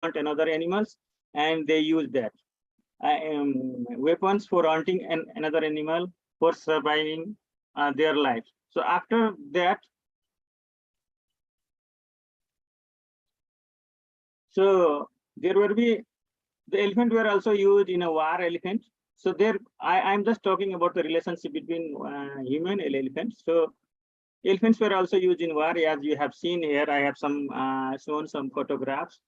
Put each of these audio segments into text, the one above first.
hunt another animals, and they use that weapons for hunting another animal for surviving their life. So after that, so there will be the elephant were also used in a war elephant. So there, I'm just talking about the relationship between human and elephants. So elephants were also used in war, as you have seen here. I have some shown some photographs.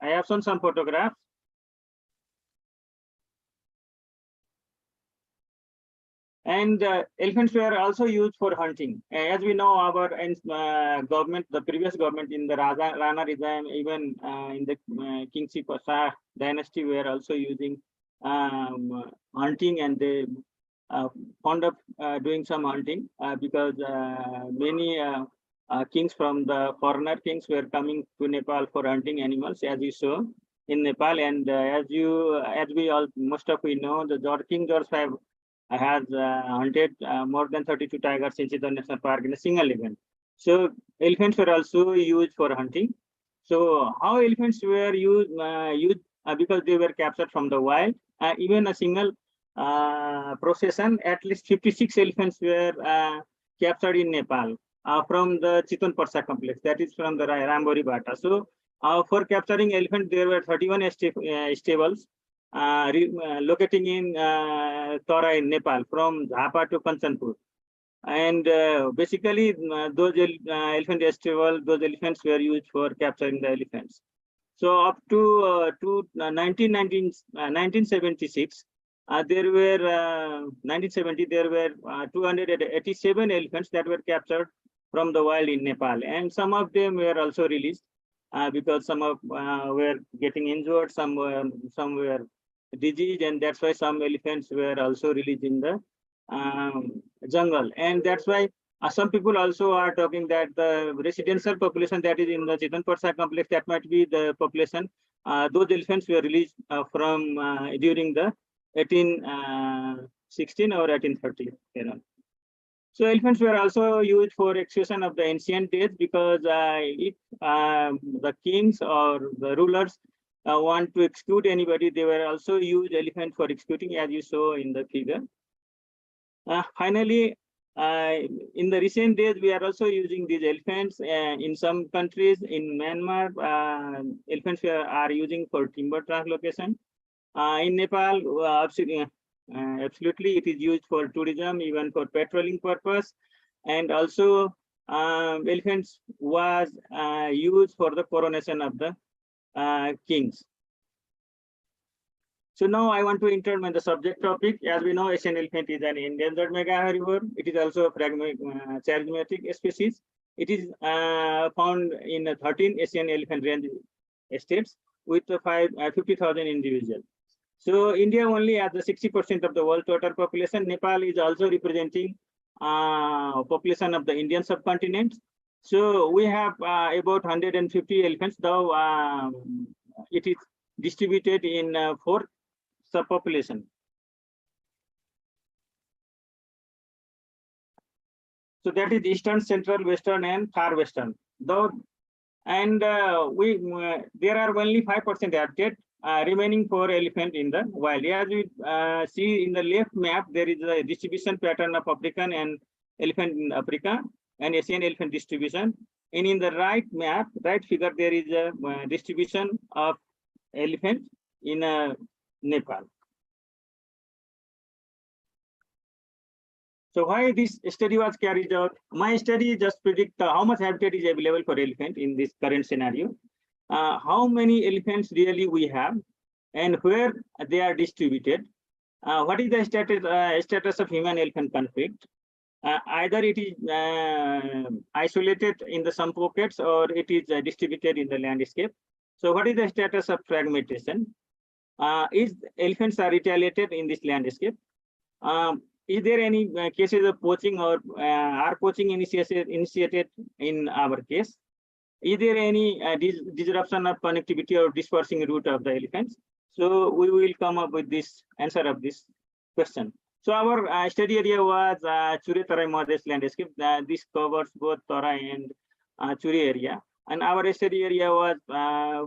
I have shown some photographs. And elephants were also used for hunting. As we know, our government, the previous government in the Rana regime, even in the King Shah dynasty, were also using hunting, and they fond of doing some hunting because many kings from the foreigner kings were coming to Nepal for hunting animals, as you saw in Nepal. And as we all, most of we know, the King George V has hunted more than 32 tigers in Chittor National Park in a single event. So elephants were also used for hunting. So how elephants were used because they were captured from the wild. Even a single procession, at least 56 elephants were captured in Nepal from the Chiton Parsa complex, that is from the Rambori Bata. So for capturing elephant, there were 31 stables locating in Tora in Nepal, from Dhapa to Kanchanpur. And basically, those elephant stable, those elephants were used for capturing the elephants. So up to 1976, there were 1970 there were 287 elephants that were captured from the wild in Nepal, and some of them were also released because some of were getting injured, some were diseased, and that's why some elephants were also released in the jungle. And that's why some people also are talking that the residential population that is in the Chiton Parsa complex, that might be the population. Those elephants were released from during the 1816 or 1830. So elephants were also used for execution of the ancient days, because if the kings or the rulers want to execute anybody, they were also used elephant for executing, as you saw in the figure. Finally, in the recent days, we are also using these elephants in some countries. In Myanmar, elephants are using for timber translocation. In Nepal, absolutely, it is used for tourism, even for patrolling purpose. And also, elephants was used for the coronation of the kings. So now I want to enter the subject topic. As we know, Asian elephant is an endangered mega herbivore. It is also a charismatic species. It is found in 13 Asian elephant range states with 50,000 individuals. So India only has the 60% of the world total population. Nepal is also representing population of the Indian subcontinent. So we have about 150 elephants, though it is distributed in 4 subpopulation. So that is eastern, central, western, and far western. Though, and there are only 5% habitat remaining for elephant in the wild. As we see in the left map, there is a distribution pattern of African and elephant in Africa and Asian elephant distribution. And in the right map, right figure, there is a distribution of elephant in Nepal. So why this study was carried out? My study just predict how much habitat is available for elephant in this current scenario, how many elephants really we have, and where they are distributed, what is the status of human-elephant conflict. Either it is isolated in the some pockets, or it is distributed in the landscape. So what is the status of fragmentation? Is elephants are retaliated in this landscape? Is there any cases of poaching, or are poaching initiated in our case? Is there any disruption of connectivity or dispersing route of the elephants? So we will come up with this answer of this question. So our study area was Churi Tarai Mahadesh landscape. This covers both Tarai and Churi area. And our study area was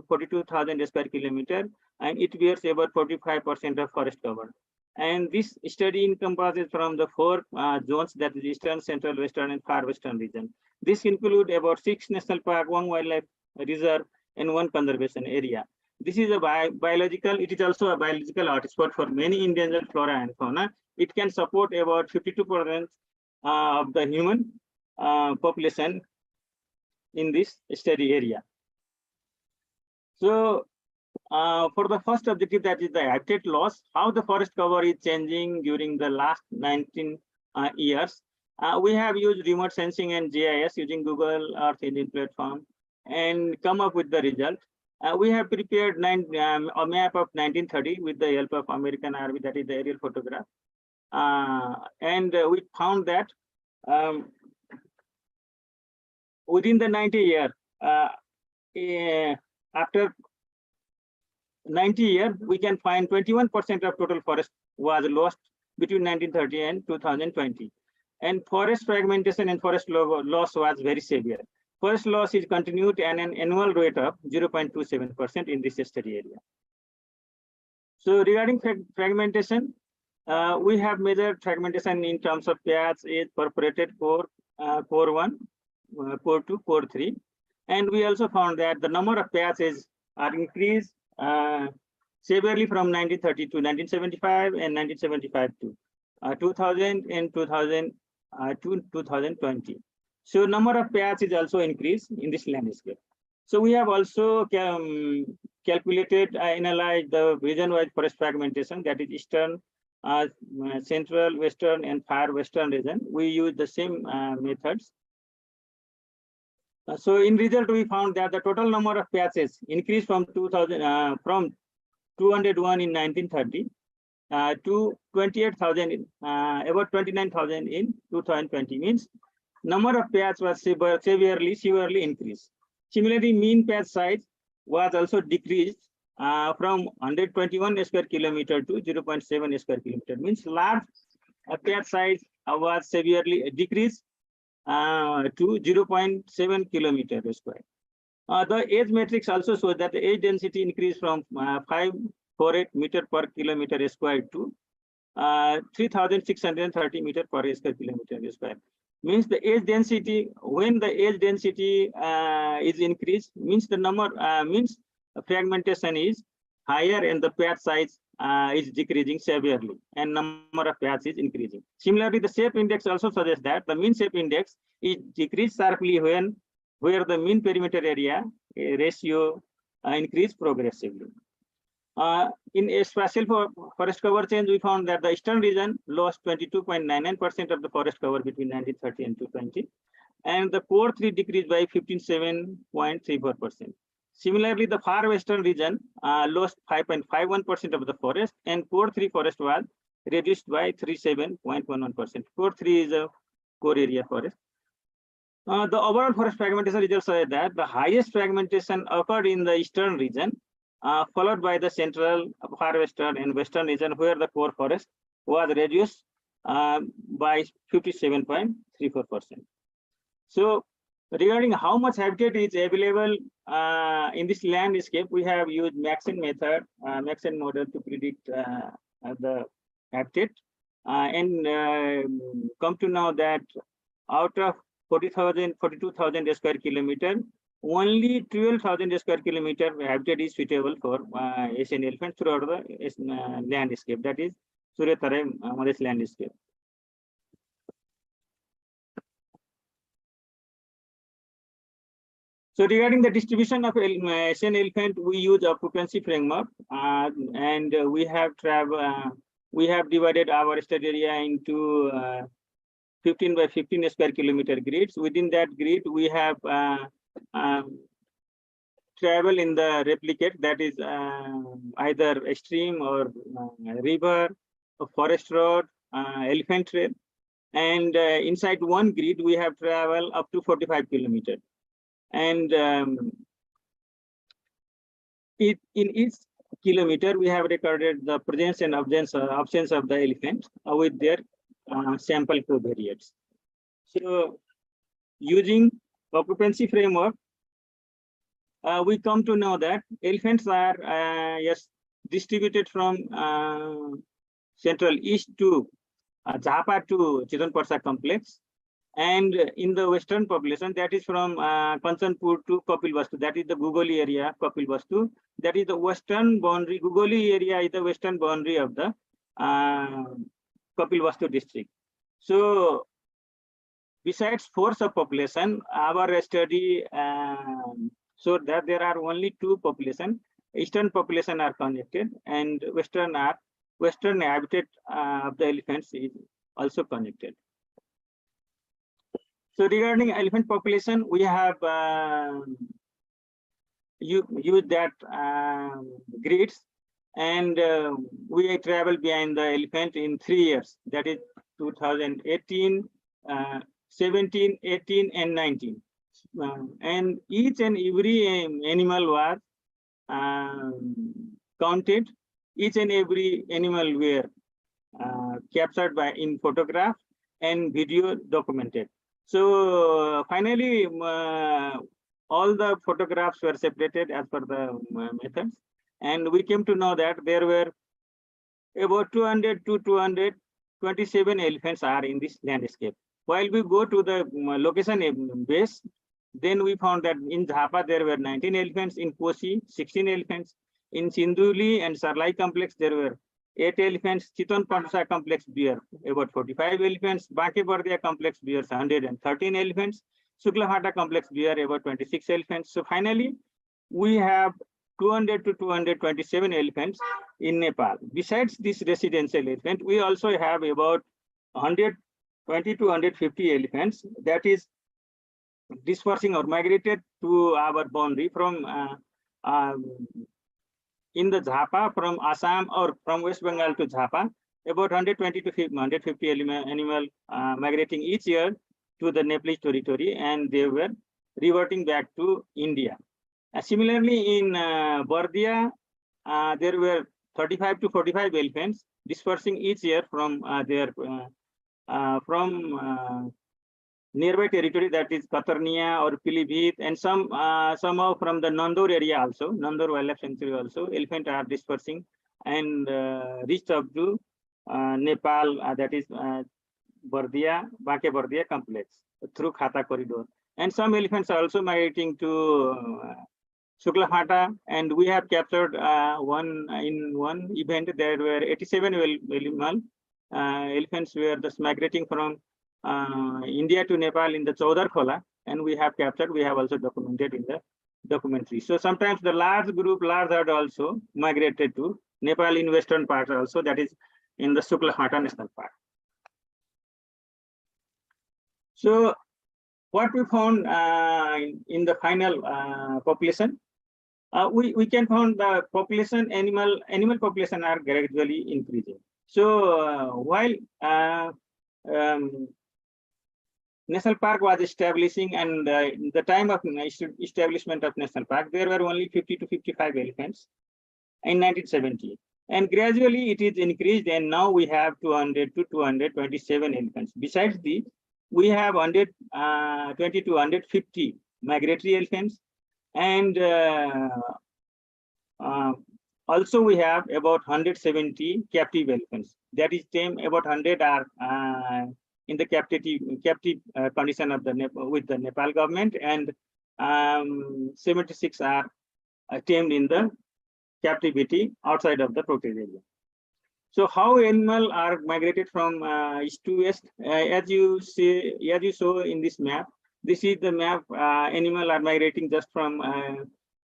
42,000 square kilometer, and it bears about 45% of forest cover. And this study encompasses from the four zones, that is eastern, central, western, and far western region. This include about 6 national park, 1 wildlife reserve, and 1 conservation area. This is a biological. It is also a biological hotspot for many endangered flora and fauna. It can support about 52% of the human population in this study area. So for the first objective, that is the habitat loss, how the forest cover is changing during the last 19 years. We have used remote sensing and GIS using Google Earth Engine platform and come up with the result. We have prepared a map of 1930 with the help of American Army, that is the aerial photograph. And we found that within the 90 year, after 90 years, we can find 21% of total forest was lost between 1930 and 2020. And forest fragmentation and forest loss was very severe. Forest loss is continued at an annual rate of 0.27% in this study area. So regarding fragmentation, we have measured fragmentation in terms of patch, age, perforated core, core 1, core 2, core 3. And we also found that the number of patches are increased severely from 1930 to 1975 and 1975 to 2000 and 2000 to 2020. So number of patches is also increased in this landscape. So we have also calculated, analyzed the region-wise forest fragmentation, that is eastern, central, western, and far western region. We use the same methods. So in result, we found that the total number of patches increased from 201 in 1930 to 28,000, about 29,000 in 2020. Means number of patches was severely increased. Similarly, mean patch size was also decreased from 121 square kilometer to 0.7 square kilometer. Means large patch size was severely decreased to 0.7 kilometer square. The age matrix also shows that the age density increased from 548 meter per kilometer square to 3,630 meter per square kilometer square. Means the age density, when the age density is increased, means the number means fragmentation is higher and the patch size is decreasing severely and number of patches is increasing. Similarly, the shape index also suggests that the mean shape index is decreased sharply when where the mean perimeter area ratio increase progressively. In a spatial forest cover change, we found that the eastern region lost 22.99% of the forest cover between 1930 and 2020, and the core 3 decreased by 57.34%. Similarly, the far western region lost 5.51% of the forest, and core 3 forest was reduced by 37.11%. Core 3 is a core area forest. The overall forest fragmentation results say that the highest fragmentation occurred in the eastern region, followed by the central, far western, and western region, where the core forest was reduced by 57.34%. So regarding how much habitat is available in this landscape, we have used Maxent method, Maxent model to predict the habitat, and come to know that out of 42,000 square kilometer, only 12,000 square kilometer habitat is suitable for Asian elephant throughout the landscape, that is Surya Tarai Mahadesh landscape. So regarding the distribution of Asian elephant, we use occupancy framework, and we have divided our study area into 15 by 15 square kilometer grids. Within that grid, we have travel in the replicate, that is either a stream or river, a forest road, elephant trail, and inside one grid we have travel up to 45 kilometers. And in each kilometer, we have recorded the presence and absence of the elephant with their sample covariates. So using occupancy framework, we come to know that elephants are yes, distributed from central east to Jhapa to Chitan Parsa complex, and in the western population, that is from Kanchanpur to Kapilvastu, that is the Gugoli area, Kapilvastu, that is the western boundary. Gugoli area is the western boundary of the Kapilvastu district. So besides 4 subpopulation, our study showed that there are only 2 population. Eastern population are connected, and western habitat of the elephants is also connected. So regarding elephant population, we have used that grids, and we travel behind the elephant in 3 years. That is 2018, 17, 18, and 19. And each and every animal was counted. Each and every animal were captured in photograph and video documented. So finally, all the photographs were separated as per the methods, and we came to know that there were about 200 to 227 elephants are in this landscape. While we go to the location base, then we found that in Jhapa there were 19 elephants, in Kosi 16 elephants, in Sinduli and Sarlai complex there were 8 elephants, Chitan Parsa complex bear about 45 elephants, Banke Bardia complex bears 113 elephants, Suklapata complex bear about 26 elephants. So finally, we have 200 to 227 elephants in Nepal. Besides this residential elephant, we also have about 120 to 150 elephants that is dispersing or migrated to our boundary from in the Jhapa, from Assam or from West Bengal to Jhapa, about 120 to 150 animal migrating each year to the Nepalese territory, and they were reverting back to India. Similarly, in Bardia, there were 35 to 45 elephants dispersing each year from nearby territory, that is Katarnia or Pilibhit, and somehow from the Nandor area also, Nandor Wildlife Sanctuary also, elephant are dispersing and reached up to Nepal, that is Bardia, Banke Bardia complex through Khata corridor. And some elephants are also migrating to Suklapata, and we have captured one event. There were 87 elephants were just migrating from India to Nepal in the Chaudhar Khola, and we have captured. We have also documented in the documentary. So sometimes the large herd also migrated to Nepal in western part also, that is in the Suklapata National Park. So what we found in the final population, we can find the population, animal population are gradually increasing. So while National Park was establishing, and in the time of establishment of National Park, there were only 50 to 55 elephants in 1970. And gradually it is increased, and now we have 200 to 227 elephants. Besides these, we have 120 to 150 migratory elephants, and also we have about 170 captive elephants. That is, about 100 are in the captive condition of with the Nepal government, and 76 are tamed in the captivity outside of the protected area. So how animals are migrated from east to west? As you saw in this map, this is the map. Animals are migrating just from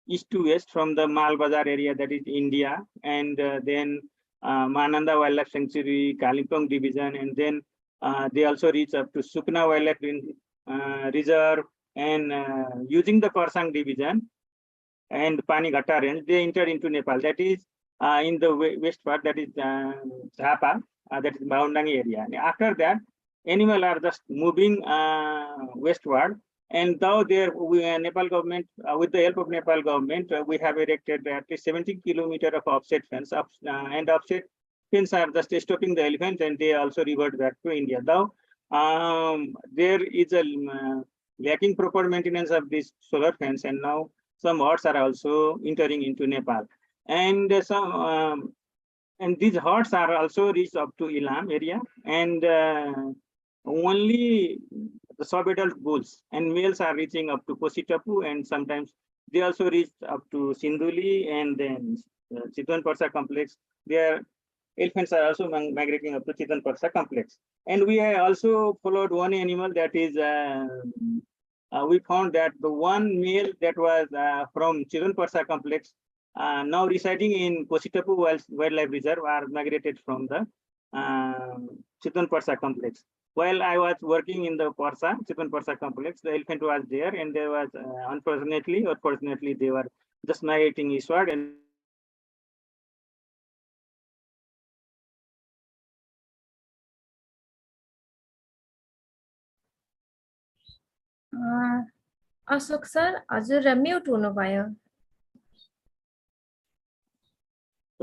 east to west, from the Mal Bazar area, that is India, and then Mananda Wildlife Sanctuary, Kalimpong Division, and then they also reach up to Sukna Wildlife Reserve, and using the Korsang Division and Panighatta Range, they enter into Nepal. That is in the west part, that is Jhapa, that is Baundangi area. And after that, animals are just moving westward And now there, Nepal government, with the help of Nepal government, we have erected at least 70 kilometers of offset fence, and offset fence are just stopping the elephant, and they also revert back to India. Now, there is a lacking proper maintenance of this solar fence, and now some herds are also entering into Nepal, and and these herds are also reached up to Ilam area, and only the sub-adult bulls and males are reaching up to Positapu, and sometimes they also reach up to Sinduli, and then Chitwan Parsa complex. Their elephants are also migrating up to Chitwan Parsa complex. And we also followed one animal that is, we found that the one male that was from Chitwan Parsa complex, now residing in Positapu Wildlife Reserve, are migrated from the Chitwan Parsa complex. While I was working in the Chitwan Parsa complex, the elephant was there, and there was unfortunately or fortunately, they were just migrating eastward. And Ashok sir, हजुर mute हुनुभयो.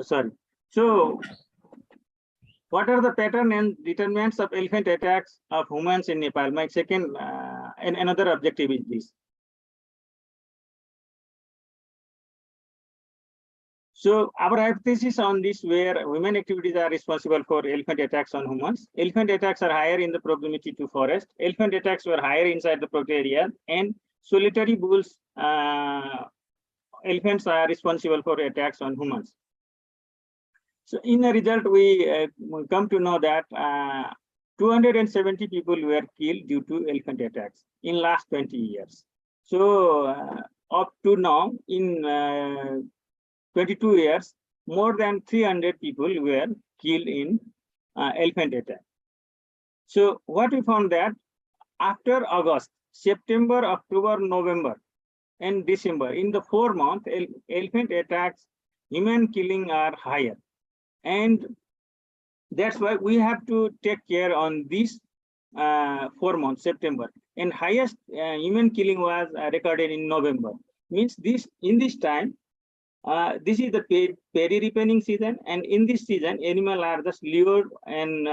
Sorry. So, what are the pattern and determinants of elephant attacks of humans in Nepal? My second and another objective is this. So our hypothesis on this, where human activities are responsible for elephant attacks on humans. Elephant attacks are higher in the proximity to forest. Elephant attacks were higher inside the protected area, and solitary bulls, elephants are responsible for attacks on humans. So in the result, we come to know that 270 people were killed due to elephant attacks in last 20 years. So up to now, in 22 years, more than 300 people were killed in elephant attack. So what we found that after August, September, October, November, and December, in the 4 months, elephant attacks, human killing are higher. And that's why we have to take care on these 4 months, September. And highest human killing was recorded in November. Means this, in this time, this is the paddy ripening season, and in this season, animals are just lured and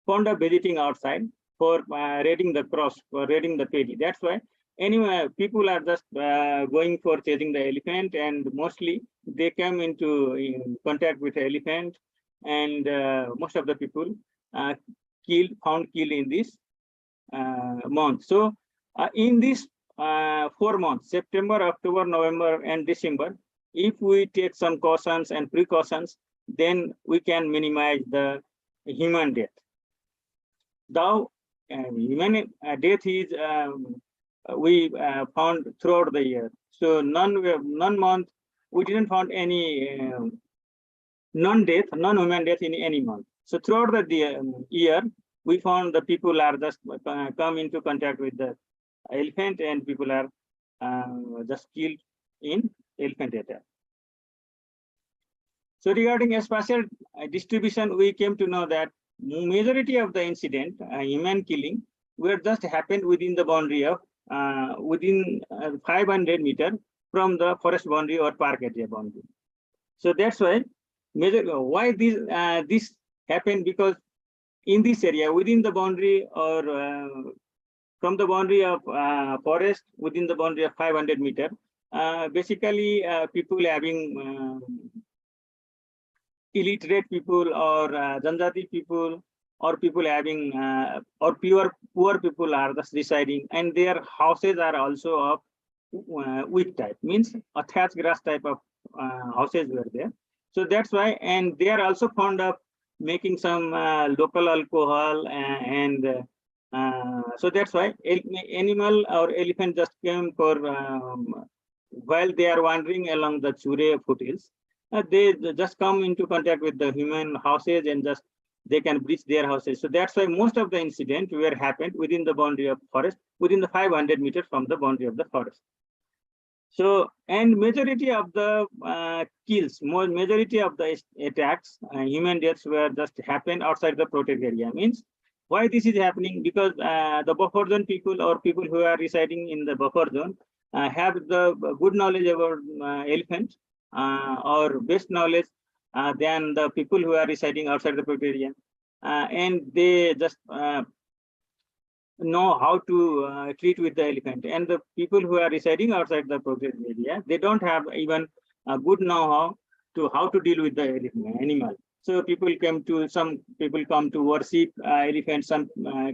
fond of visiting outside for raiding the crops, for raiding the paddy. That's why anyway, people are just going for chasing the elephant, and mostly they come into contact with the elephant, and most of the people found killed in this month. So in this 4 months, September, October, November, and December, if we take some cautions and precautions, then we can minimize the human death. Now, human death is we found throughout the year. So none month we didn't find any non-human death in any month. So throughout the year, we found the people are just come into contact with the elephant, and people are just killed in elephant attack. So regarding spatial distribution, we came to know that majority of the incident, human killing, were just happened within the boundary of within 500 meters from the forest boundary or park area boundary. So that's why why this happened, because in this area within the boundary or from the boundary of forest within the boundary of 500 meters, basically people having illiterate people or Janjati people or people having or poor people are just residing, and their houses are also of wheat type, means a thatched grass type of houses were there. So that's why, and they are also fond of making some local alcohol, and so that's why animal or elephant just came for while they are wandering along the Chure foothills. They just come into contact with the human houses, and just they can breach their houses. So that's why most of the incidents were happened within the boundary of forest, within the 500 meters from the boundary of the forest. So, and majority of the kills, majority of the attacks, human deaths were just happened outside the protected area. Means Why this is happening? Because the buffer zone people or people who are residing in the buffer zone have the good knowledge about elephants or best knowledge than the people who are residing outside the protected area. And they just know how to treat with the elephant. And the people who are residing outside the protected area, they don't have even a good know-how to how to deal with the animal. So some people come to worship elephants, some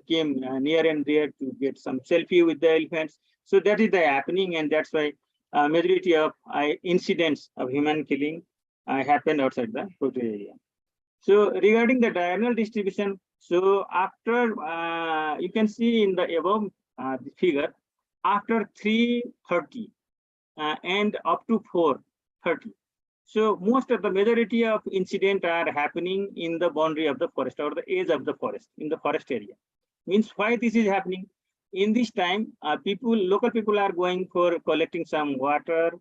came near and there to get some selfie with the elephants. So that is the happening, and that's why majority of incidents of human killing happen outside the protected area. So regarding the diurnal distribution, so after you can see in the above the figure, after 3:30 and up to 4:30. So most of the majority of incidents are happening in the boundary of the forest or the edge of the forest, in the forest area. Means why this is happening? In this time, local people are going for collecting some water,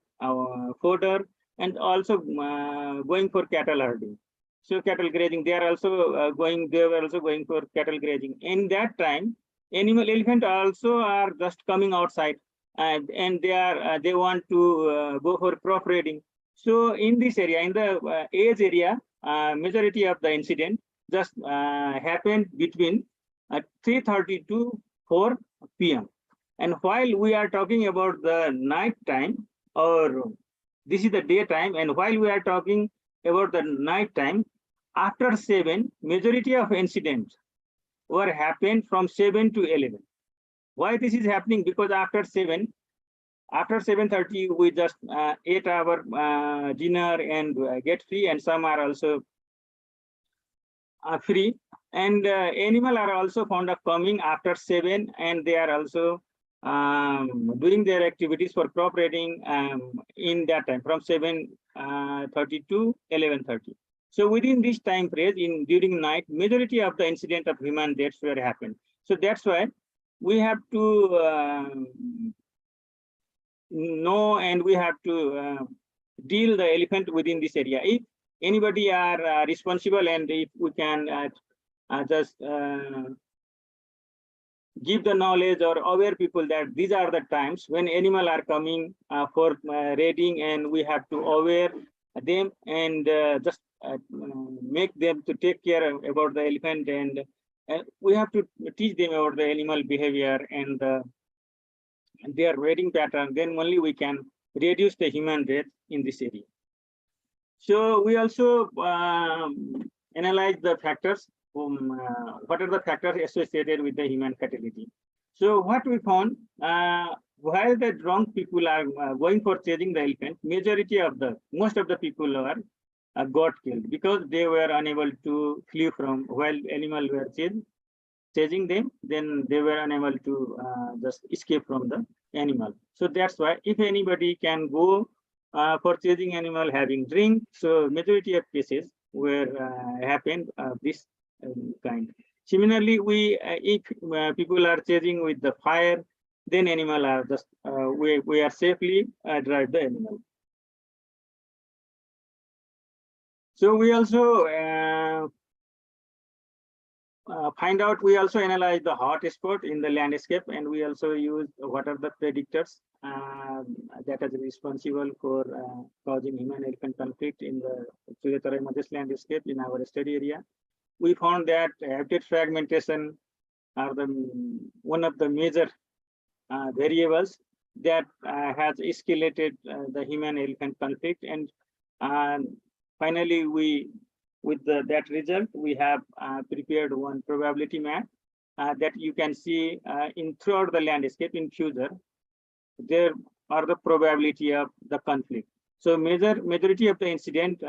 fodder, and also going for cattle herding. So cattle grazing, they were also going for cattle grazing. In that time, elephant also are just coming outside and they want to go for crop raiding. So in this area, in the edge area, majority of the incident just happened between 3:30 to 4 p.m. And while we are talking about the night time, or this is the daytime, and while we are talking about the night time, after 7, majority of incidents were happened from 7 to 11. Why this is happening? Because after 7:30, we just ate our dinner and get free, and some are also free. And animal are also fond of coming after 7, and they are also doing their activities for crop raiding in that time from 7:30 to 11:30. So within this time frame, during night, majority of the incident of human deaths were happened. So that's why we have to know, and we have to deal the elephant within this area. If anybody are responsible, and if we can just give the knowledge or aware people that these are the times when animal are coming for raiding, and we have to aware them and just make them to take care about the elephant, and we have to teach them about the animal behavior and their raiding pattern. Then only we can reduce the human death in this area. So we also analyze the factors. What are the factors associated with the human fatality? So what we found, while the drunk people are going for chasing the elephant, most of the people are got killed because they were unable to flee from, while animals were chasing them, then they were unable to just escape from the animal. So that's why if anybody can go for chasing animal having drink, so majority of cases were happened this kind. Similarly, if people are chasing with the fire, then animal are just we are safely drive the animal. So we also find out, we also analyze the hot spot in the landscape, and we also use what are the predictors that are responsible for causing human-elephant conflict in the Surya-Tarai-Madhya landscape in our study area. We found that habitat fragmentation are one of the major variables that has escalated the human-elephant conflict, and finally with that result, we have prepared one probability map that you can see throughout the landscape in future. There are the probability of the conflict. So majority of the incident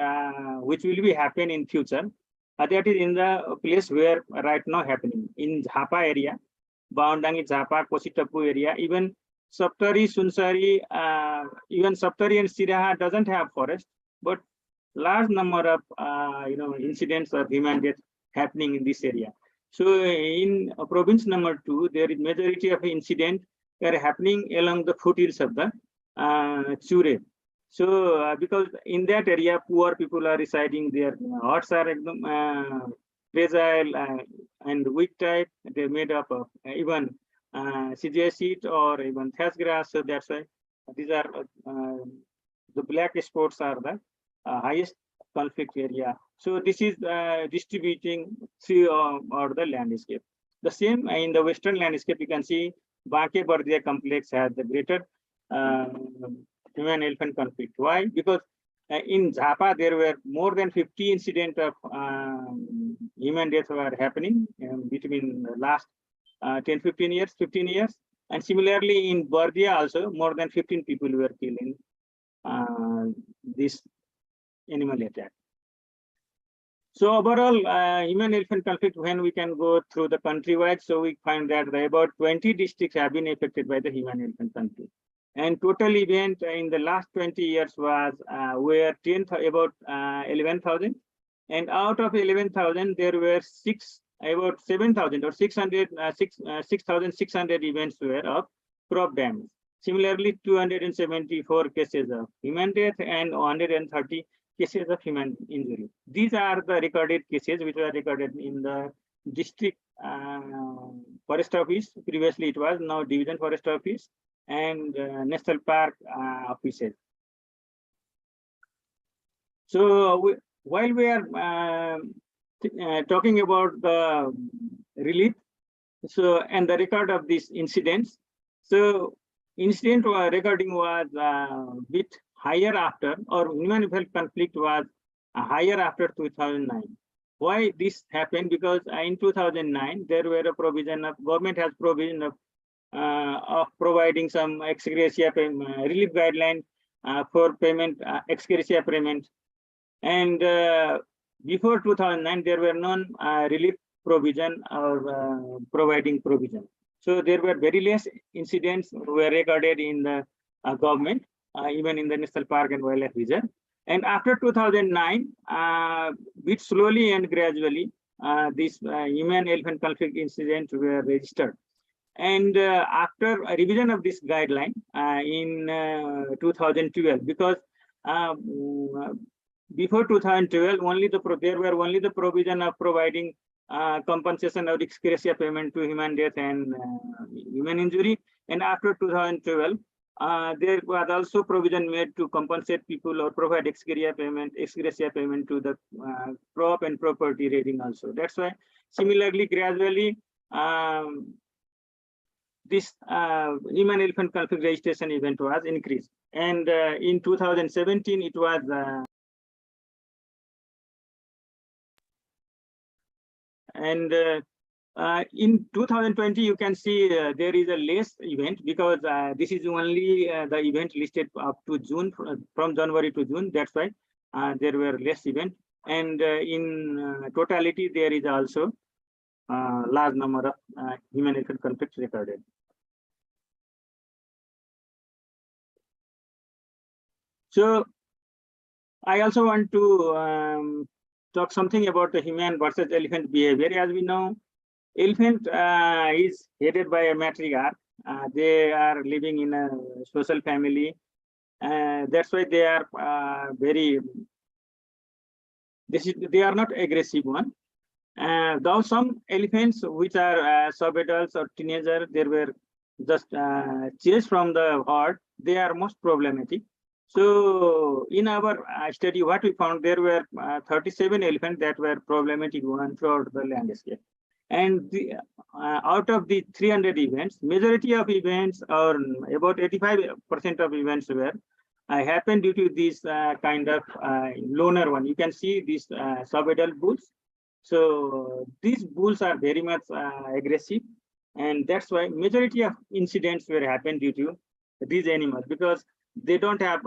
which will be happen in future, that is in the place where right now happening in Jhapa area, Baundangi, Jhapa, Kositapu area, even Saptari, Sunsari, even Saptari and Siraha doesn't have forest, but large number of incidents of human death happening in this area. So in province number 2, there is majority of incident are happening along the foothills of the Chure. So because in that area poor people are residing, their huts are fragile and weak type. They're made up of even CGI sheet or even thatch grass. So that's why these are the black spots are the highest conflict area. So this is distributing through or the landscape. The same in the western landscape, you can see Banke-Bardia complex has the greater human-elephant conflict. Why? Because in Zappa, there were more than 50 incidents of human deaths were happening between the last 15 years. And similarly, in Bardia also, more than 15 people were killed in this animal attack. So overall, human-elephant conflict, when we can go through the countrywide, so we find that about 20 districts have been affected by the human-elephant conflict. And total event in the last 20 years was were about 11,000. And out of 11,000, there were about 7,000 or 6,600 events were of crop damage. Similarly, 274 cases of human death and 130 cases of human injury. These are the recorded cases which were recorded in the district forest office. Previously, it was now division forest office and national park offices. So while we are talking about the relief, so and the record of these incidents, so incident recording was bit higher after, or human-elephant conflict was higher after 2009. Why this happened? Because in 2009 there were a provision of government has provision of providing some ex gratia relief guideline for payment, ex gratia payment, and before 2009 there were none relief provision or providing provision. So there were very less incidents were recorded in the government, even in the National Park and Wildlife Reserve. And after 2009, bit slowly and gradually, these human-elephant conflict incidents were registered. And after a revision of this guideline in 2012, because before 2012, there were only the provision of providing compensation or ex gratia payment to human death and human injury. And after 2012, there was also provision made to compensate people or provide ex gratia payment to the crop and property rating also. That's why similarly, gradually, this human-elephant conflict registration event was increased. And in 2017, it was in 2020, you can see there is a less event because this is only the event listed up to June, from January to June. That's why there were less events. And in totality, there is also large number of human-elephant conflicts recorded. So I also want to talk something about the human versus elephant behavior. As we know, elephant is headed by a matriarch. They are living in a social family. That's why they are they are not aggressive one. Though some elephants which are sub-adults or teenagers, they were just chased from the herd. They are most problematic. So in our study, what we found, there were 37 elephants that were problematic one throughout the landscape. And out of the 300 events, majority of events, or about 85% of events were happened due to this kind of loner one. You can see these sub-adult bulls. So these bulls are very much aggressive, and that's why majority of incidents were happened due to these animals, because they don't have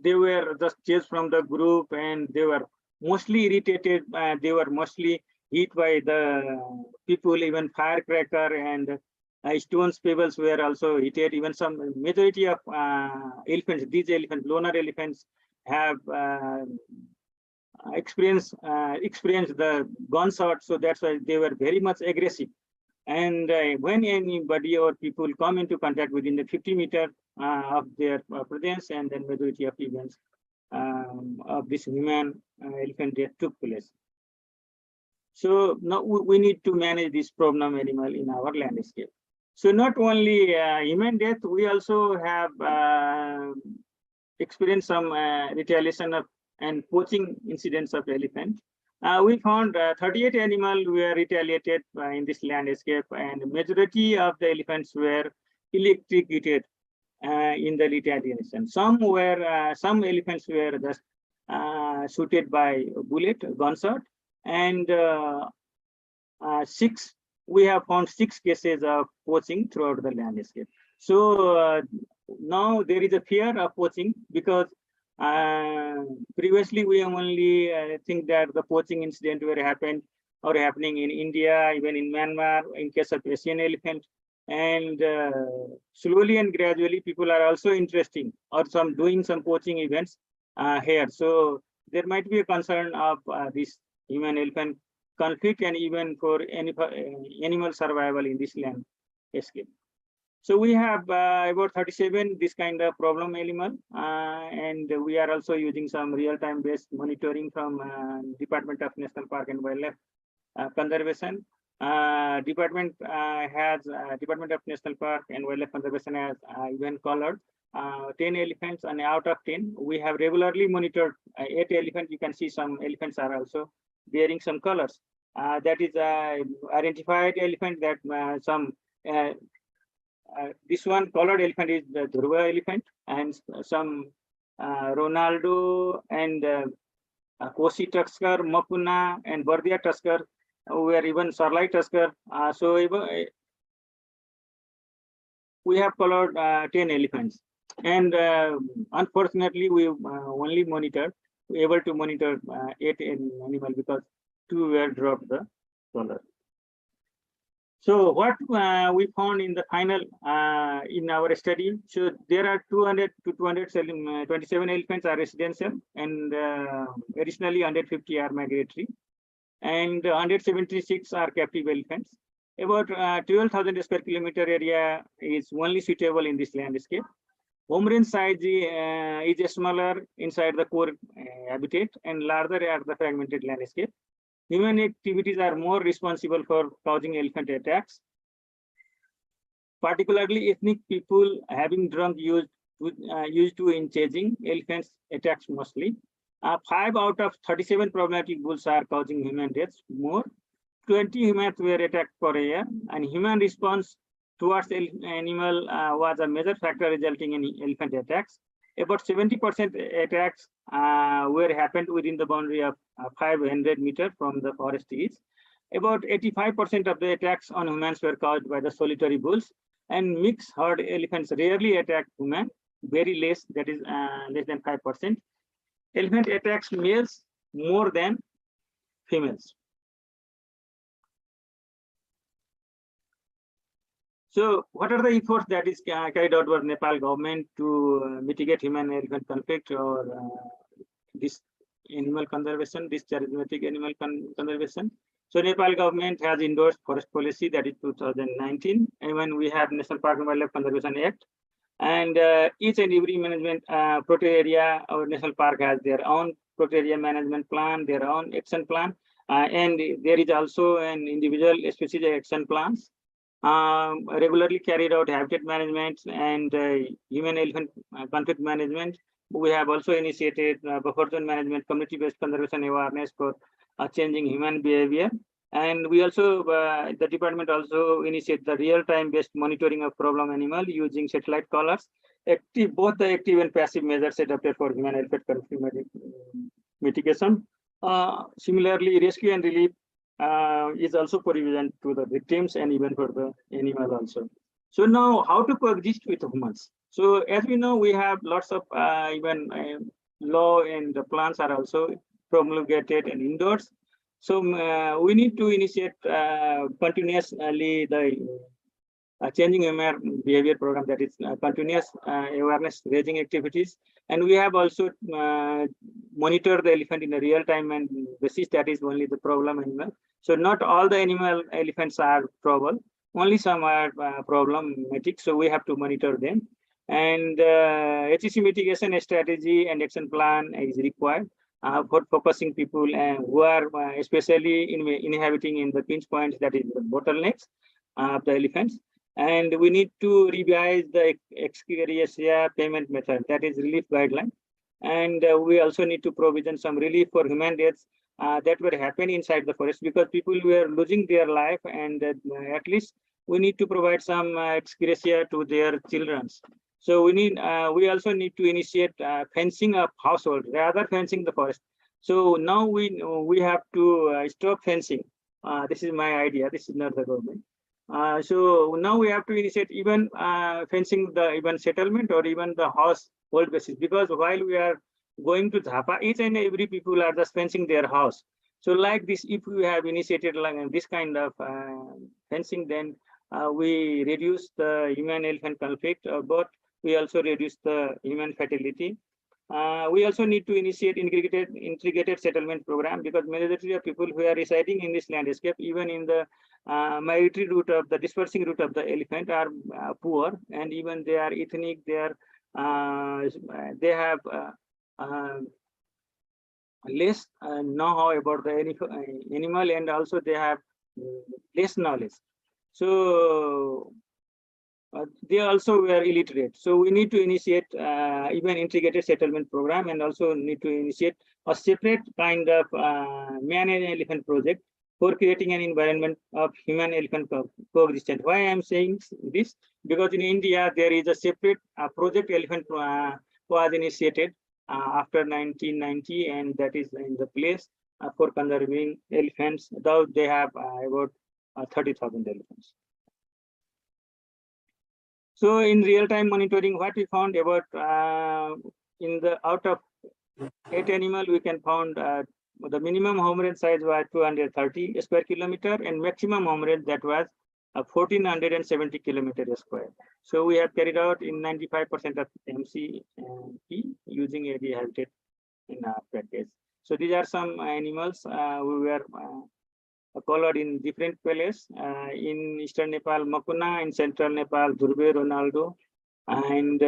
they were just chased from the group, and they were mostly irritated. They were mostly hit by the people, even firecracker and stones, pebbles were also hit. Even some majority of elephants, these elephants, loner elephants, have experienced the gunshot. So that's why they were very much aggressive. And when anybody or people come into contact within the 50 meters of their presence, and then majority of events of this human elephant death took place. So now we need to manage this problem animal in our landscape. So not only human death, we also have experienced some retaliation of and poaching incidents of elephant. We found 38 animals were retaliated in this landscape, and majority of the elephants were electrocuted in the retaliation. Some elephants were just shooted by gunshot, and we have found 6 cases of poaching throughout the landscape. So now there is a fear of poaching, because previously we only think that the poaching incident were happening in India, even in Myanmar, in case of Asian elephant. And slowly and gradually people are also interested or doing some poaching events here. So there might be a concern of this human elephant conflict, and even for any animal survival in this landscape. So we have about 37 this kind of problem animal, and we are also using some real-time based monitoring from Department of National Park and Wildlife Conservation. Department of National Park and Wildlife Conservation has even colored 10 elephants, and out of 10 we have regularly monitored 8 elephants. You can see some elephants are also bearing some colors. That is identified elephant that this one colored elephant is the Dhruva elephant, and some Ronaldo and Kosi Tusker, Mapuna and Bardia Tusker, were even Sarlai Tusker. So we have colored 10 elephants, and unfortunately we only able to monitor 8 animals, because 2 were dropped the color. So what we found in the final in our study, so there are 200 to 227 elephants are residential, and additionally 150 are migratory, and 176 are captive elephants. About 12,000 square kilometer area is only suitable in this landscape. Home range size is smaller inside the core habitat and larger at the fragmented landscape. Human activities are more responsible for causing elephant attacks, particularly ethnic people having drunk used to in chasing elephants attacks mostly. 5 out of 37 problematic bulls are causing human deaths more. 20 humans were attacked per year, and human response towards animal was a major factor resulting in elephant attacks. About 70% attacks were happened within the boundary of 500 meters from the forest edge. About 85% of the attacks on humans were caused by the solitary bulls, and mixed herd elephants rarely attack humans, very less, that is less than 5%. Elephant attacks males more than females. So what are the efforts that is carried out by Nepal government to mitigate human-elephant conflict, or this animal conservation, this charismatic animal conservation? So Nepal government has endorsed forest policy, that is 2019, and when we have National Park and Wildlife Conservation Act, and each and every management protected area or national park has their own protected area management plan, their own action plan, and there is also an individual specific action plans. Regularly carried out habitat management and human-elephant conflict management. We have also initiated buffer zone management, community-based conservation awareness for changing human behavior. And we also, the department also initiated the real-time based monitoring of problem animal using satellite collars. Both the active and passive measures adopted for human-elephant conflict mitigation. Similarly, rescue and relief is also provision to the victims and even for the animal also. So now, how to coexist with humans? So as we know, we have lots of even law, and the plans are also promulgated and endorsed. So we need to initiate continuously the changing human behavior program, that is continuous awareness raising activities. And we have also monitored the elephant in a real time and basis, that is only the problem animal. So not all the elephants are trouble, only some are problematic, so we have to monitor them. And HEC mitigation strategy and action plan is required for focusing people who are especially inhabiting in the pinch points, that is the bottlenecks of the elephants. And we need to revise the ex gratia payment method, that is relief guideline. And we also need to provision some relief for human deaths that were happening inside the forest, because people were losing their life, and at least we need to provide some ex gratia to their children. So we also need to initiate fencing of household rather fencing the forest. So now we have to stop fencing. This is my idea. This is not the government. So now we have to initiate even fencing the even settlement or even the household basis, because while we are going to Dhapa, each and every people are just fencing their house. So like this, if we have initiated like this kind of fencing, then we reduce the human-elephant conflict, but we also reduce the human fatality. We also need to initiate integrated settlement program, because majority of people who are residing in this landscape, even in the migratory route of the dispersing route of the elephant, are poor, and even they are ethnic. They have less know-how about the animal, and also they have less knowledge. So they also were illiterate. So we need to initiate even integrated settlement program, and also need to initiate a separate kind of man and elephant project for creating an environment of human-elephant coexistence. Why I am saying this? Because in India, there is a separate project elephant was initiated after 1990, and that is in the place for conserving elephants, though they have about 30,000 elephants. So in real-time monitoring, what we found about in the out of 8 animal, we can found the minimum home range size was 230 square kilometer, and maximum home range that was 1470 kilometer square. So we have carried out in 95% of MCP using AD habitat in our package. So these are some animals we were colored in different places. In eastern Nepal, Makuna; in central Nepal, Dhurbe, Ronaldo, and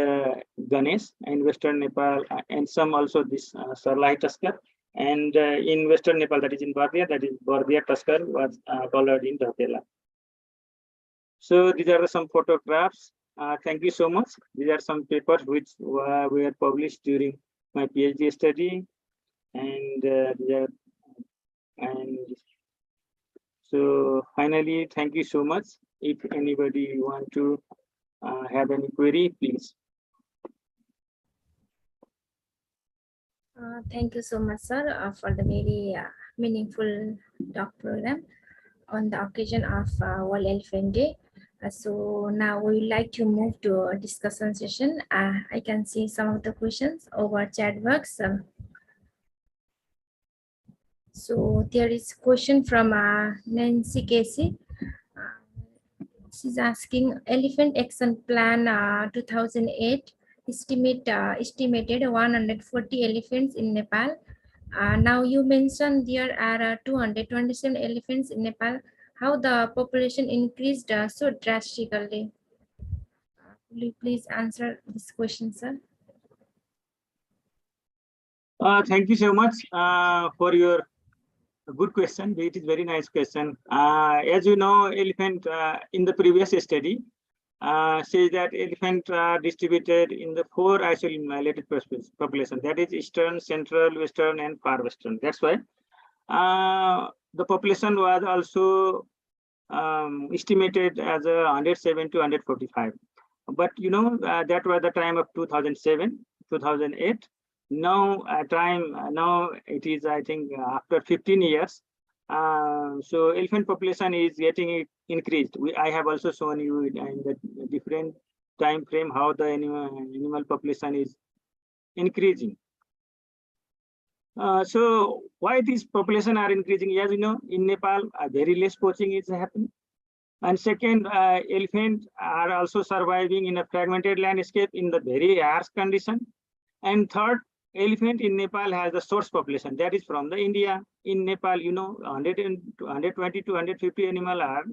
Ganesh; in western Nepal, and some also this Sarlahi Tusker. And in western Nepal, that is in Bardia, that is Bardia Tusker was colored in Dhatela. So these are some photographs. Thank you so much. These are some papers which were published during my PhD study, and so finally, thank you so much. If anybody want to have any query, please. Thank you so much, sir, for the very meaningful talk program on the occasion of World Elephant Day. So now we would like to move to a discussion session. I can see some of the questions over chat box. So there is a question from Nancy Casey. She's asking, Elephant Action Plan 2008 estimated 140 elephants in Nepal. Now you mentioned there are 227 elephants in Nepal. How the population increased so drastically? Will you please answer this question, sir? Thank you so much for your good question. It is very nice question. As you know, elephant in the previous study says that elephant are distributed in the 4 isolated population, that is eastern, central, western, and far western. That's why the population was also estimated as 107 to 145. But you know that was the time of 2007, 2008. Now now it is, I think, after 15 years. So elephant population is getting increased. I have also shown you in the different time frame how the animal population is increasing. So why these population are increasing? As you know, in Nepal, very less poaching is happening. And second, elephants are also surviving in a fragmented landscape in the very harsh condition. And third, elephant in Nepal has a source population, that is from the India. In Nepal, you know, 120 to 150 animal are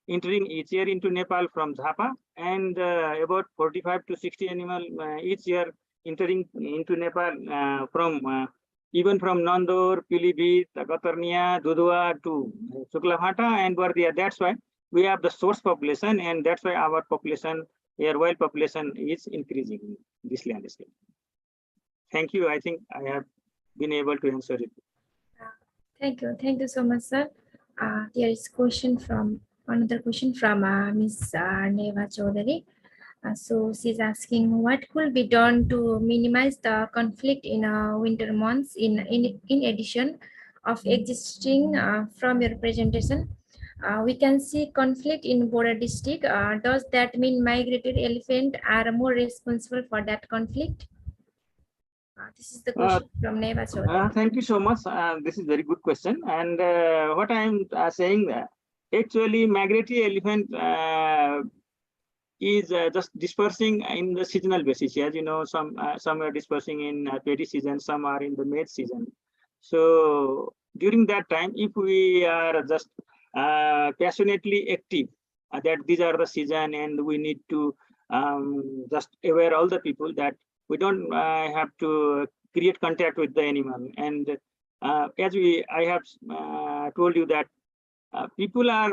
entering each year into Nepal from Jhapa, and about 45 to 60 animal each year entering into Nepal from even from Nandor, Pilibhit, Gatarnia, Dudhwa to Suklabhata and Bardia. That's why we have the source population, and that's why our population, wild population, is increasing in this landscape. Thank you. I think I have been able to answer it. Thank you so much, sir. There is another question from Ms. Neva Chaudhary. So she's asking, what could be done to minimize the conflict in winter months in addition of existing from your presentation? We can see conflict in border district. Does that mean migratory elephant are more responsible for that conflict? This is the question from Neva Chaudhary. Thank you so much. This is very good question. And what I'm saying that actually migratory elephant is just dispersing in the seasonal basis. As you know, some are dispersing in paddy season, some are in the maize season. So during that time, if we are just passionately active, that these are the season, and we need to just aware all the people that we don't have to create contact with the animal. And as I have told you that people are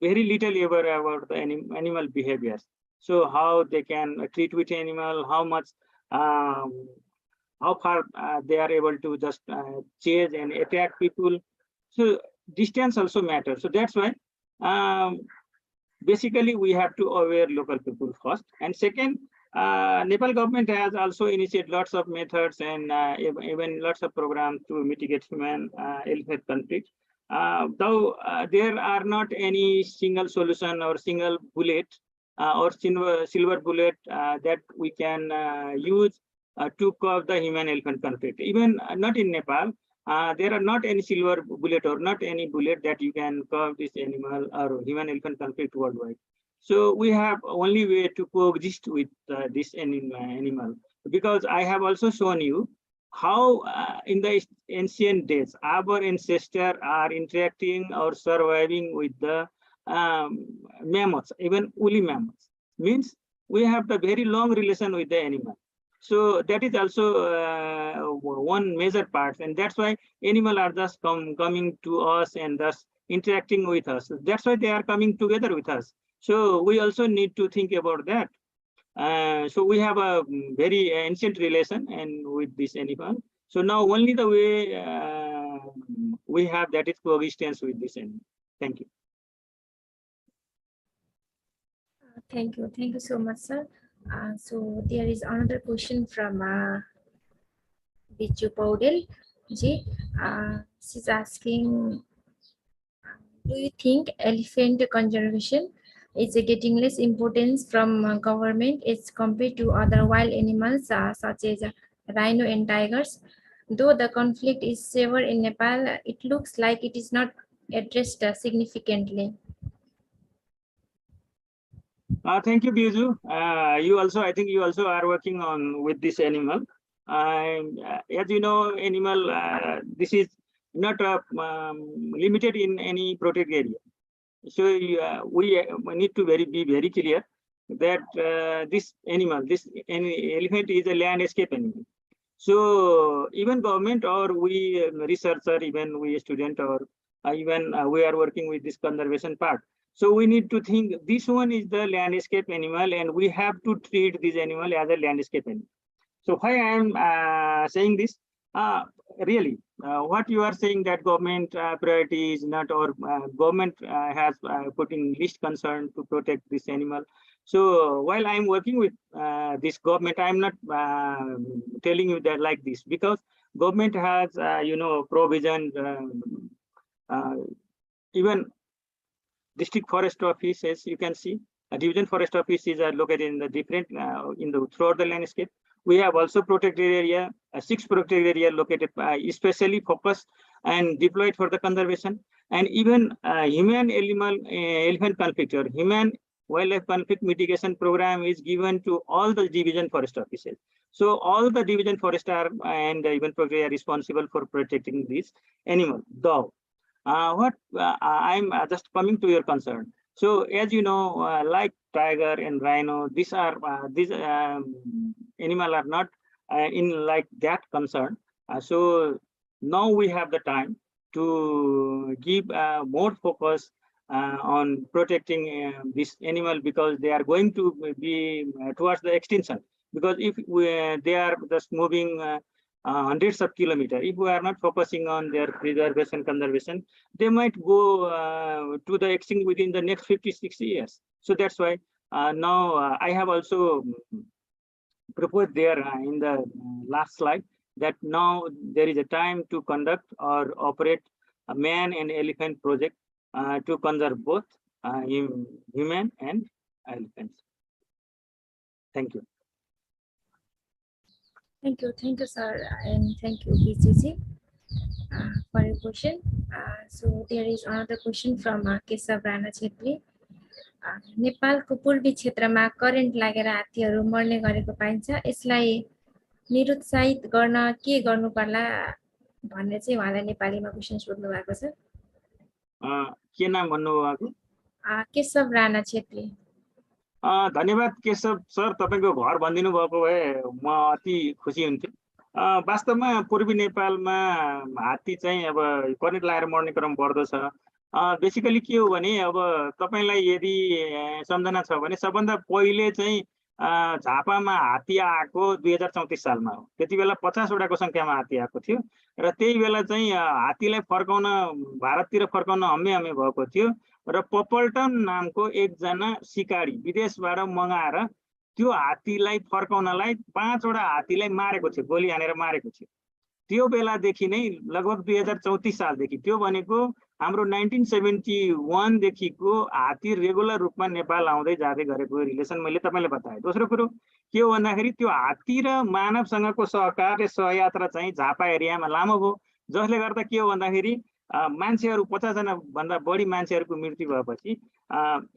very little aware about the animal behaviors. So how they can treat with animal, how much, how far they are able to just chase and attack people. So distance also matters. So that's why basically we have to aware local people first. And second, Nepal government has also initiated lots of methods and even lots of programs to mitigate human elephant conflict. Though there are not any single solution or single bullet or silver bullet that we can use to curb the human elephant conflict. Even not in Nepal, there are not any silver bullet or not any bullet that you can curb this animal or human elephant conflict worldwide. So we have only way to coexist with this animal, because I have also shown you how in the ancient days our ancestors are interacting or surviving with the mammoths, even woolly mammoths. Means we have the very long relation with the animal. So that is also one major part, and that's why animals are just coming to us and thus interacting with us. That's why they are coming together with us. So we also need to think about that. So we have a very ancient relation and with this animal. So now only the way we have that is coexistence with this animal. Thank you. Thank you so much, sir. So there is another question from Biju Paudel ji. She's asking, do you think elephant conservation is getting less importance from government as compared to other wild animals such as rhino and tigers? Though the conflict is severe in Nepal, it looks like it is not addressed significantly. Thank you, Biju. I think you also are working on with this animal. As you know, animal, this is not limited in any protected area. So we need to be very clear that this elephant is a land escape animal. So even government or we researcher, even we student or even we are working with this conservation part. So we need to think this one is the landscape animal, and we have to treat this animal as a landscape animal. So why I am saying this? Really, what you are saying that government priority is not, or government has putting least concern to protect this animal. So while I am working with this government, I am not telling you that like this, because government has provision, even district forest offices, you can see division forest offices are located in the different throughout the landscape. We have also protected area, 6 protected area located especially focused and deployed for the conservation, and even human elephant conflict or human wildlife conflict mitigation program is given to all the division forest offices. So all the division forest and even are responsible for protecting this animal. Though I'm just coming to your concern. So as you know, like tiger and rhino, these animal are not in like that concern. So now we have the time to give more focus on protecting this animal, because they are going to be towards the extinction. Because if they are just moving hundreds of kilometers, if we are not focusing on their preservation, conservation, they might go to the extinct within the next 50, 60 years. So that's why now I have also proposed there in the last slide that now there is a time to conduct or operate a man and elephant project to conserve both human and elephants. Thank you. Thank you, sir, and thank you, BCC, for your question. So there is another question from Kesav Rana Chhetri. नेपालको पूर्वी क्षेत्रमा current लागेर हात्तीहरू मर्ने गरेको पाइन्छ, यसलाई निरुत्साहित गर्न के गर्नु पर्ला भन्ने चाहिँ उहाँलाई नेपालीमा क्वेशन सोध्नु भएको छ। के नाम भन्नुभएको? केशव राणा छेत्री। धन्यवाद केशव सर, तपाईको घर भनिदिनु भएको भए म अति खुसी हुन्थे। वास्तवमा पूर्वी नेपालमा हात्ती चाहिँ अब करेन्ट लागेर मर्ने क्रम बढ्दो छ। बेसिकली के हो भने अब तपाईलाई यदि सम्झना छ भने सबभन्दा पहिले चाहिँ झापामा हात्ती आएको 2034 सालमा हो। त्यति बेला 50 वटाको संख्यामा हात्ती आएको थियो र त्यही बेला चाहिँ हात्तीलाई फर्काउन भारततिर फर्काउन हम्मे भएको थियो र पपल्टन नामको एकजना सिकारी विदेशबाट मगाएर त्यो हात्तीलाई फर्काउनलाई 5 वटा हात्तीलाई मारेको थियो, गोली हानेर मारेको थियो। त्यो बेलादेखि नै लगभग 2034 सालदेखि, त्यो भनेको हाम्रो 1971 देखिको हात्ती रेगुलर रूपमा नेपाल आउँदै जाँदै गरेको रिलेसन मैले तपाईलाई बताएँ। दोस्रो कुरो के हो भन्दाखेरि त्यो हात्ती र मानवसँगको सहकार र सहयात्रा चाहिँ झापा एरियामा लामो भयो, जसले गर्दा के हो भन्दाखेरि मान्छेहरू 50 जना भन्दा बढी मान्छेहरूको मृत्यु भएपछि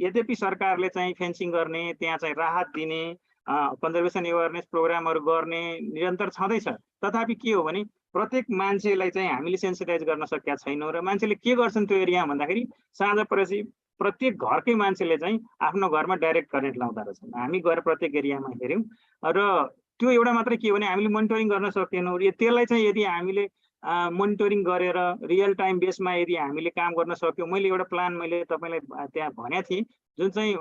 यद्यपि सरकारले चाहिँ फेन्सिङ गर्ने, त्यहाँ चाहिँ राहत दिने, कन्जर्भेसन एवेयरनेस प्रोग्रामहरू गर्ने निरन्तर छँदैछ। तथापि के हो भने प्रत्येक मान्छेलाई चाहिँ हामीले सेन्सिटाइज गर्न सकेका छैनौँ र मान्छेले के गर्छन् त्यो एरियामा भन्दाखेरि साँझ परेपछि प्रत्येक घरकै मान्छेले चाहिँ आफ्नो घरमा डाइरेक्ट करेन्ट लाउँदा रहेछन्। हामी गएर प्रत्येक एरियामा हेऱ्यौँ र त्यो एउटा मात्रै के हो भने हामीले मोनिटरिङ गर्न सकेनौँ। त्यसलाई चाहिँ यदि हामीले मोनिटरिङ गरेर रियल टाइम बेसमा यदि हामीले काम गर्न सक्यौँ, मैले एउटा प्लान मैले तपाईलाई त्यहाँ भनेको थिएँ, जुन चाहिँ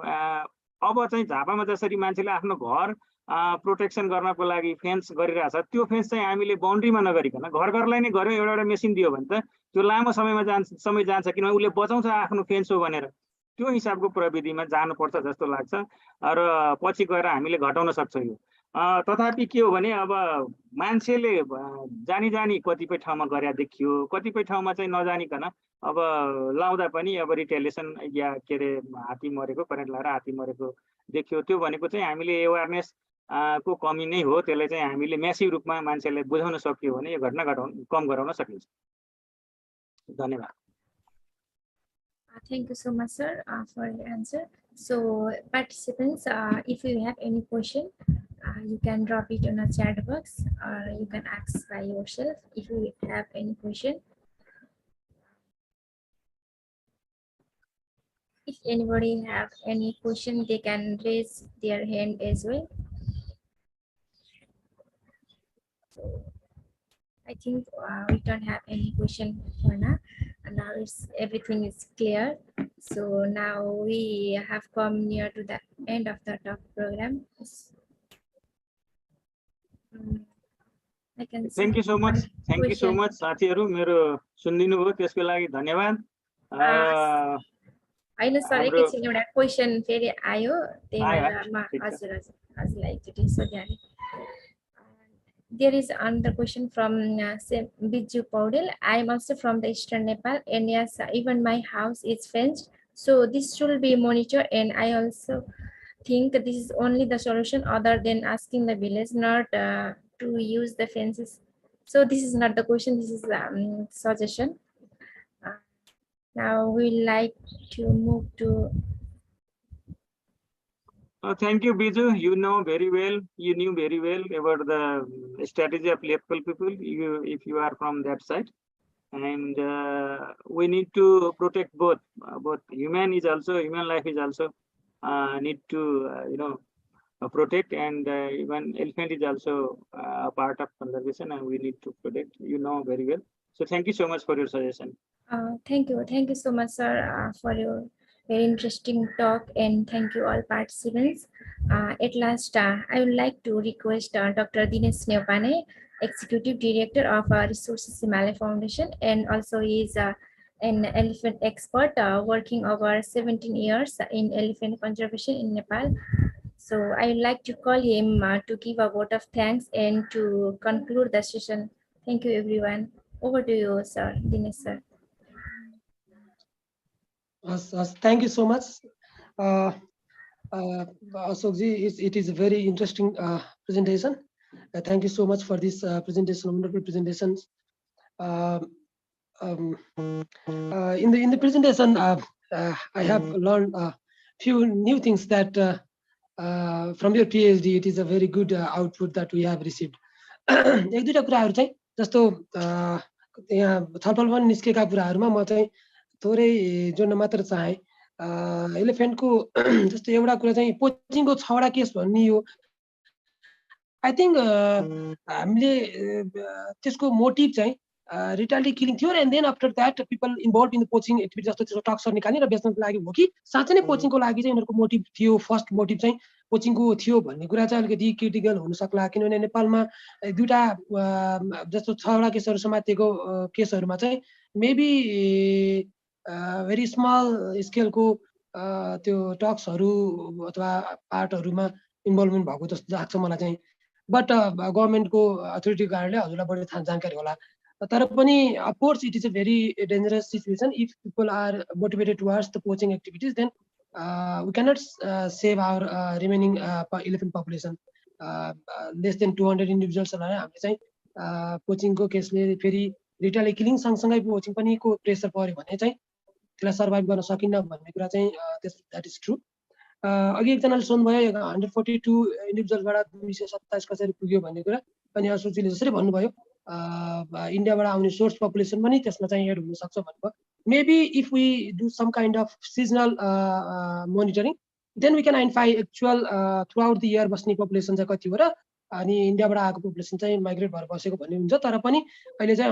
अब चाहिँ झापामा जसरी मान्छेले आफ्नो घर प्रोटेक्सन गर्नको लागि फेन्स गरिरहेछ, त्यो फेन्स चाहिँ हामीले बाउन्ड्रीमा नगरिकन घर घरलाई नै घरमा एउटा मेसिन दियो भने त त्यो लामो समय जान्छ, किनभने उसले बचाउँछ आफ्नो फेन्स हो भनेर। त्यो हिसाबको प्रविधिमा जानुपर्छ जस्तो लाग्छ र पछि गएर हामीले घटाउन सक्छौँ यो। तथापि के हो भने अब मान्छेले जानी कतिपय ठाउँमा गरेर देखियो, कतिपय ठाउँमा चाहिँ नजानिकन अब लाउँदा पनि अब रिटेलिएसन या के अरे हात्ती मरेको, करेन्ट लगाएर हात्ती मरेको देखियो। त्यो भनेको चाहिँ हामीले एवेयरनेस को कमी नै हो। त्यसलाई चाहिँ हामीले म्यासिभ रूपमा मान्छेलाई बुझाउन सकियो भने यो घटना कम गराउन सकिन्छ। धन्यवाद। Thank you so much, sir, for your answer. So, participants, if you have any question, you can drop it on a chat box, or you can ask by yourself if you have any question. If anybody have any question, they can raise their hand as well. So, I think we don't have any question for now. And now everything is clear. So now we have come near to the end of the talk program. Thank you so much. Thank you so much, साथीहरु मेरो सुनिदिनु भयो त्यसको लागि धन्यवाद। हैन sir एकैछिन एउटा question फेरि आयो, त्यही भएर म हजुरलाई एकचोटि सोधिहालेँ। There is another question from Biju Paudel. I am also from the Eastern Nepal, and yes, even my house is fenced. So this should be monitored, and I also think this is only the solution other than asking the village not to use the fences. So this is not the question, this is suggestion. Now we like to move to thank you, Biju. You know very well. You knew very well about the strategy of local people. If you are from that side. and we need to protect both. Both human life is also need to protect, and even elephant is also a part of conservation, and we need to protect. Very well. So thank you so much for your suggestion. Thank you so much, sir, for your very interesting talk, and thank you all participants. At last, I would like to request Dr. Dinesh Neopane, Executive Director of Resources Himalaya Foundation, and also he is an elephant expert working over 17 years in elephant conservation in Nepal. So I would like to call him to give a vote of thanks and to conclude the session. Thank you, everyone. Over to you, sir, Dinesh, sir. Thank you so much. Ashokji, it is a very interesting presentation. Thank you so much for this presentation, wonderful presentations. In the presentation, I have learned a few new things that from your PhD, it is a very good output that we have received. एक दुईटा कुराहरू चाहिँ जस्तो यहाँ छलफल पनि निस्केका कुराहरूमा म चाहिँ थोरै जोड्न मात्र चाहे एलिफेन्टको जस्तो एउटा कुरा चाहिँ पोचिङको 6वटा केस भन्ने हो आई थिंक हामीले त्यसको मोटिभ चाहिँ रिटालिटी किलिङ थियो and then after that people involve in the poaching activity जस्तो त्यसको टक्सर निकाल्ने र बेच्नको लागि हो कि साँच्चै नै पोचिङको लागि चाहिँ उनीहरूको मोटिभ थियो फर्स्ट मोटिभ चाहिँ पोचिङको थियो भन्ने कुरा चाहिँ अलिकति क्रिटिकल हुन सक्ला किनभने नेपालमा दुईटा जस्तो 6वटा केसहरू समातिएको केसहरूमा चाहिँ मेबी भेरी स्मल स्केलको त्यो टक्सहरू अथवा पार्टहरूमा इन्भल्भमेन्ट भएको जस्तो लाग्छ मलाई चाहिँ बट गभर्मेन्टको अथोरिटीको कारणले हजुरलाई बढी जानकारी होला तर पनि of course it is a very dangerous situation if people are motivated towards the poaching activities then we cannot save our remaining elephant population. Less than 200 individuals हामीले चाहिँ पोचिङको केसले फेरि रिटेल किलिङ सँगसँगै पोचिङ पनि को प्रेसर पर्यो भने चाहिँ त्यसलाई सर्भाइभ गर्न सकिन्न भन्ने कुरा चाहिँ द्याट इज ट्रु अघि एकजनाले सोध्नुभयो 142 इन्डिभिजुअलबाट 227 कसरी पुग्यो भन्ने कुरा अनि असुचिले जसरी भन्नुभयो इन्डियाबाट आउने सोर्स पपुलेसन पनि त्यसमा चाहिँ एड हुन सक्छ भन्नुभयो maybe if we do some kind of seasonal monitoring then we can identify actual throughout the year बस्ने population चाहिँ कति हो र अनि इन्डियाबाट आएको population चाहिँ माइग्रेट भएर बसेको भन्ने हुन्छ तर पनि अहिले चाहिँ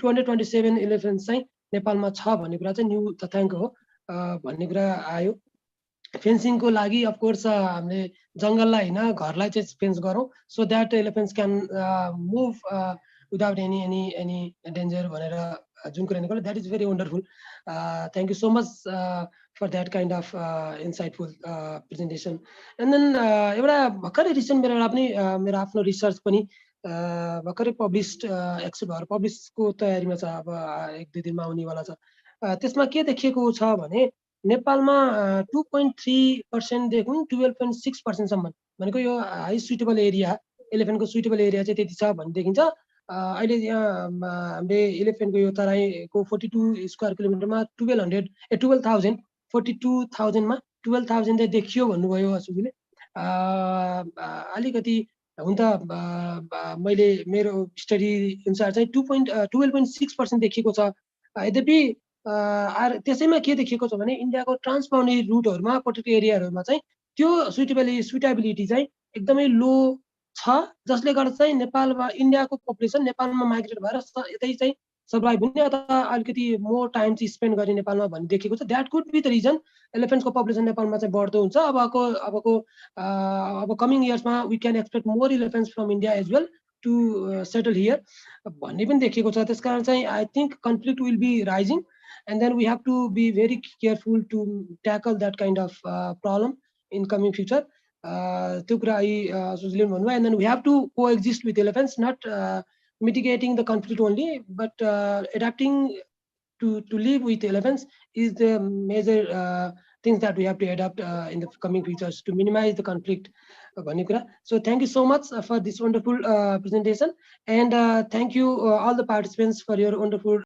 227 एलिफेन्ट्स चाहिँ नेपालमा छ भन्ने कुरा चाहिँ न्यू तथ्याङ्क हो भन्ने कुरा आयो फेन्सिङको लागि अफ कोर्स हामीले जंगललाई हैन घरलाई चाहिँ फेन्स गरौँ so that elephants can move without any danger भनेर जुन कुरा निकाल्यो that is very wonderful thank you so much for that kind of insightful presentation and then एउटा भर्खरै रिसेन्ट मेरो आफ्नो रिसर्च पनि भर्खरै पब्लिस्ड एक्सेप्ट भएर पब्लिशको तयारीमा छ अब 1-2 दिनमा आउनेवाला छ त्यसमा के देखिएको छ भने नेपालमा 2.3% देखि 12.6% सम्म भनेको यो हाई सुइटेबल एरिया एलिफेन्टको सुइटेबल एरिया चाहिँ त्यति छ भन्ने देखिन्छ अहिले यहाँ हामीले एलिफेन्टको यो तराईको 42 स्क्वायर किलोमिटरमा 12,000 42,000 मा 12,000 चाहिँ देखियो भन्नुभयो असुजीले अलिकति हुन त मैले मेरो स्टडी अनुसार चाहिँ 12.6% देखिएको छ यद्यपि त्यसैमा के देखिएको छ भने इन्डियाको ट्रान्सबाउन्डरी रुटहरुमा प्रोटेक्टेड एरियाहरुमा चाहिँ त्यो सुइटेबिलिटी चाहिँ एकदमै लो छ जसले गर्दा चाहिँ नेपालमा इन्डियाको पपुलेसन नेपालमा माइग्रेट भएर यतै चाहिँ सर्भाइभ हुने अथवा अलिकति मोर टाइम चाहिँ स्पेन्ड गर्ने नेपालमा भन्ने देखेको छ that could be the reason एलिफेन्ट्सको पपुलेसन नेपालमा चाहिँ बढ्दो हुन्छ अब कमिङ इयर्समा we can expect more elephants from India as well to settle here भन्ने पनि देखेको छ त्यसकारण चाहिँ I think conflict will be rising and then we have to be very careful to tackle that kind of problem in coming future त्यो कुरा सुजले भन्नुभयो and then we have to coexist with elephants not mitigating the conflict only but adapting to live with elephants is the major things that we have to adapt in the coming futures to minimize the conflict भन्ने कुरा so thank you so much for this wonderful presentation and thank you all the participants for your wonderful